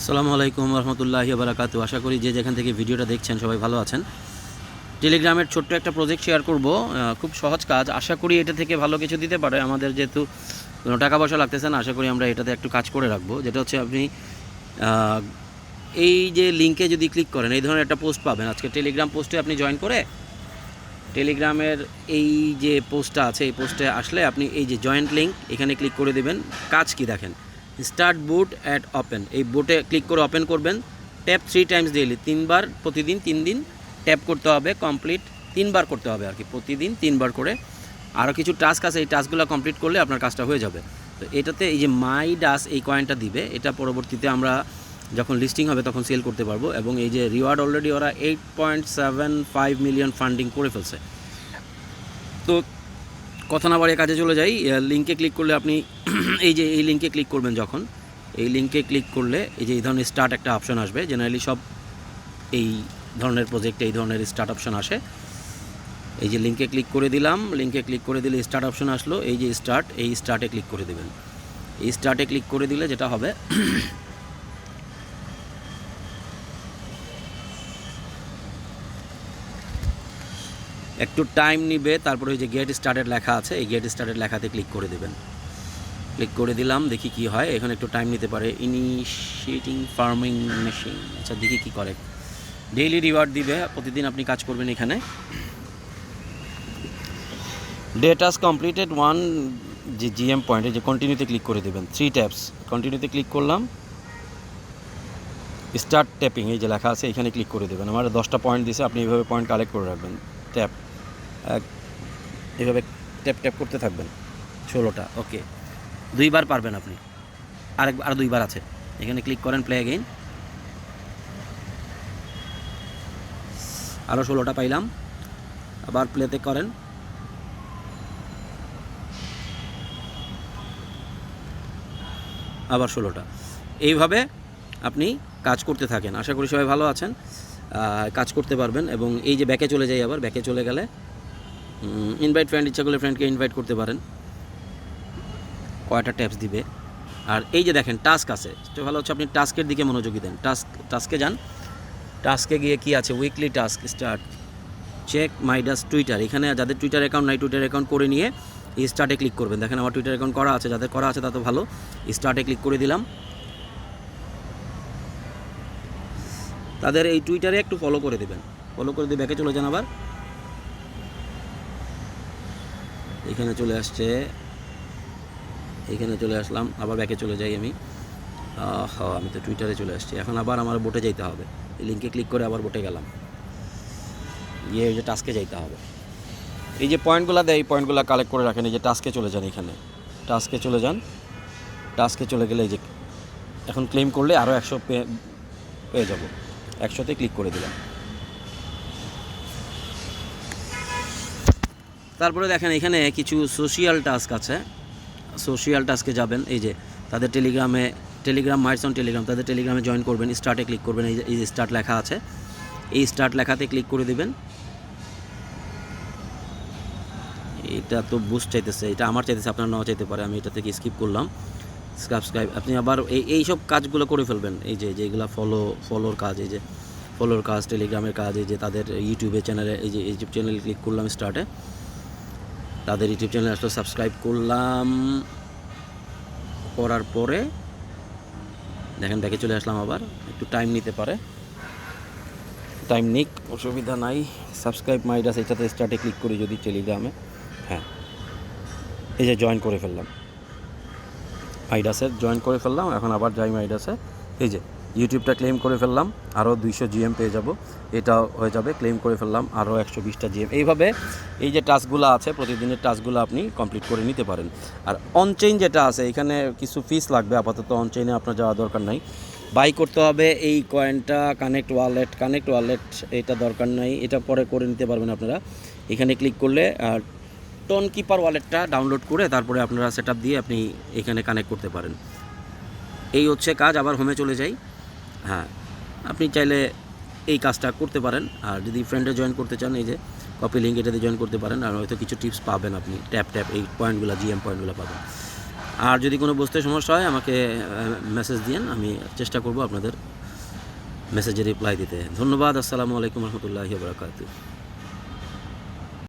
আসসালামু আলাইকুম রহমতুল্লাহি বারাকাতু। আশা করি যে যেখান থেকে ভিডিওটা দেখছেন সবাই ভালো আছেন। টেলিগ্রামের ছোট্ট একটা প্রজেক্ট শেয়ার করব, খুব সহজ কাজ। আশা করি এটা থেকে ভালো কিছু দিতে পারে আমাদের, যেহেতু কোনো টাকা পয়সা লাগতেছে না। আশা করি আমরা এটাতে একটু কাজ করে রাখবো, যেটা হচ্ছে আপনি এই যে লিঙ্কে যদি ক্লিক করেন এই ধরনের একটা পোস্ট পাবেন। আজকে টেলিগ্রাম পোস্টে আপনি জয়েন করে টেলিগ্রামের এই যে পোস্টটা আছে এই পোস্টে আসলে আপনি এই যে জয়েন্ট লিঙ্ক এখানে ক্লিক করে দেবেন। কাজ কি দেখেন, স্টার্ট বুট অ্যাট ওপেন, এই বুটে ক্লিক করে ওপেন করবেন। ট্যাপ 3 টাইমস ডেইলি, 3 বার প্রতিদিন 3 দিন ট্যাপ করতে হবে। কমপ্লিট 3 বার করতে হবে আর কি, প্রতিদিন 3 বার করে। আরও কিছু টাস্ক আছে, এই টাস্কগুলো কমপ্লিট করলে আপনার কাজটা হয়ে যাবে। তো এটাতে এই যে মাই ডাস এই কয়েনটা দিবে, এটা পরবর্তীতে আমরা যখন লিস্টিং হবে তখন সেল করতে পারবো। এবং এই যে রিওয়ার্ড অলরেডি ওরা 8.75 মিলিয়ন ফান্ডিং করে ফেলছে। তো কথা না বাড়িয়ে কাজে চলে যাই। লিঙ্কে ক্লিক করলে আপনি এই যে এই লিঙ্কে ক্লিক করবেন, যখন এই লিঙ্কে ক্লিক করলে এই যে এই ধরনের স্টার্ট একটা অপশন আসবে। জেনারেলি সব এই ধরনের প্রজেক্টে এই ধরনের স্টার্ট অপশন আসে। এই যে লিঙ্কে ক্লিক করে দিলাম, লিঙ্কে ক্লিক করে দিলে স্টার্ট অপশন আসলো। এই যে স্টার্ট, এই স্টার্টে ক্লিক করে দেবেন। এই স্টার্টে ক্লিক করে দিলে যেটা হবে, একটু টাইম নিবে। তারপরে ওই যে গেট স্টার্টেড লেখা আছে, এই গেট স্টার্টেড লেখাতে ক্লিক করে দেবেন। ক্লিক করে দিলাম, দেখি কি হয়। এখানে একটু টাইম নিতে পারে। ইনিশিয়েটিং ফার্মিং মেশিন, আচ্ছা দেখি কি করে। ডেইলি রিওয়ার্ড দিবে, প্রতিদিন আপনি কাজ করবেন। এখানে ডে টাস্ক কমপ্লিটেড 1 যে জিএম পয়েন্টে যে কন্টিনিউতে ক্লিক করে দেবেন। 3 ট্যাপস, কন্টিনিউতে ক্লিক করলাম। স্টার্ট ট্যাপিং এই যে লেখা আছে এখানে ক্লিক করে দেবেন। আমার 10টা পয়েন্ট দিয়েছে, আপনি এইভাবে পয়েন্ট কালেক্ট করে রাখবেন। ট্যাপ এইভাবে ট্যাপ ট্যাপ করতে থাকবেন। 16টা, ওকে। 2 বার পারবেন আপনি, আর 2 বার আছে। এখানে ক্লিক করেন, প্লে অ্যাগেইন। আরও 16টা পাইলাম, আবার প্লেতে করেন। আবার 16টা। এইভাবে আপনি কাজ করতে থাকেন। আশা করি সবাই ভালো আছেন, কাজ করতে পারবেন। এবং এই যে ব্যাকে চলে যাই, আবার ব্যাকে চলে গেলে ইনভাইট ফ্রেন্ড, ইচ্ছা করলে ফ্রেন্ডকে ইনভাইট করতে পারেন। কয়টা ট্যাপস দিবে। আর এই যে দেখেন টাস্ক আছে, তো ভালো হচ্ছে আপনি টাস্কের দিকে মনোযোগী দেন। টাস্কে যান। টাস্কে গিয়ে কি আছে, weekly task start, check Midas Twitter. এখানে যাদের টুইটার অ্যাকাউন্ট নাই, টুইটার অ্যাকাউন্ট করে নিয়ে এই স্টার্টে ক্লিক করবেন। দেখেন আমার টুইটার অ্যাকাউন্ট করা আছে, যাদের করা আছে তা তো ভালো। স্টার্টে ক্লিক করে দিলাম। তাদের এই টুইটারে একটু ফলো করে দেবেন। ফলো করে দিয়ে ব্যাকে চলে যান। আবার এখানে চলে আসছে, এখানে চলে আসলাম। আবার ব্যাকে চলে যাই আমি। আমি তো টুইটারে চলে আসছি। এখন আবার আমার বোটে যাইতে হবে। এই লিঙ্কে ক্লিক করে আবার বোটে গেলাম, গিয়ে এই যে টাস্কে যাইতে হবে। এই যে পয়েন্টগুলো দেয়, এই পয়েন্টগুলো কালেক্ট করে রাখেন। এই যে টাস্কে চলে যান, এখানে টাস্কে চলে যান। টাস্কে চলে গেলে এই যে এখন ক্লেম করলে আরও 100 পেয়ে যাব। 100তে ক্লিক করে দিলাম। তারপরে দেখেন এখানে কিছু সোশিয়াল টাস্ক আছে। সোশিয়াল টাস্কে যাবেন। এই যে তাদের টেলিগ্রাম মাইটস অন টেলিগ্রাম, তাদের টেলিগ্রামে জয়েন করবেন। স্টার্টে ক্লিক করবেন, এই যে স্টার্ট লেখা আছে, এই স্টার্ট লেখাতে ক্লিক করে দেবেন। এটা তো বুস্ট চাইতেছে, এটা আমার চাইতেছে, আপনার নাও চাইতে পারে। আমি এটা থেকে স্কিপ করলাম। সাবস্ক্রাইব, আপনি আবার এই সব কাজগুলো করে ফেলবেন। এই যে যেগুলো ফলোর কাজ, এই যে ফলোর কাজ, টেলিগ্রামের কাজ, এই যে তাদের ইউটিউবে চ্যানেলে, এই যে ইউটিউব চ্যানেলে ক্লিক করলাম স্টার্টে, তাদের ইউটিউব চ্যানেলে আসলে সাবস্ক্রাইব করলাম। করার পরে দেখেন ব্যাকে চলে আসলাম। আবার একটু টাইম নিতে পারে, টাইম নিক, অসুবিধা নাই। সাবস্ক্রাইব মাইডাস, এটাতে স্টার্টে ক্লিক করি যদি টেলিগ্রামে। হ্যাঁ, এই যে জয়েন করে ফেললাম, মাইডাসে জয়েন করে ফেললাম। এখন আবার যাই মাইডাসে, এই যে ইউটিউবটা ক্লেম করে ফেললাম, আরও 200 জিএম পেয়ে যাব। এটা হয়ে যাবে, ক্লেম করে ফেললাম আরও 120টা জিএম। এইভাবে এই যে টাস্কগুলো আছে, প্রতিদিনের টাস্কগুলো আপনি কমপ্লিট করে নিতে পারেন। আর অনচেইন যেটা আছে, এখানে কিছু ফিস লাগবে। আপাতত অনচেইনে আপনার যাওয়া দরকার নাই। বাই করতে হবে এই কয়েনটা। কানেক্ট ওয়ালেট এটা দরকার নাই, এটা পরে করে নিতে পারবেন আপনারা। এখানে ক্লিক করলে টোন কিপার ওয়ালেটটা ডাউনলোড করে তারপরে আপনারা সেটআপ দিয়ে আপনি এখানে কানেক্ট করতে পারেন। এই হচ্ছে কাজ। আবার হোমে চলে যাই। হ্যাঁ, আপনি চাইলে এই কাজটা করতে পারেন। আর যদি ফ্রেন্ডে জয়েন করতে চান, এই যে কপি লিঙ্ক, এটাতে জয়েন করতে পারেন। আর হয়তো কিছু টিপস পাবেন আপনি। ট্যাপ এই পয়েন্টগুলো, জিএম পয়েন্টগুলো পাবেন। আর যদি কোনো বুঝতে সমস্যা হয় আমাকে মেসেজ দিন, আমি চেষ্টা করব আপনাদের মেসেজে রিপ্লাই দিতে। ধন্যবাদ। আসসালামু আলাইকুম রহমতুল্লাহি ওয়া বারাকাতুহু।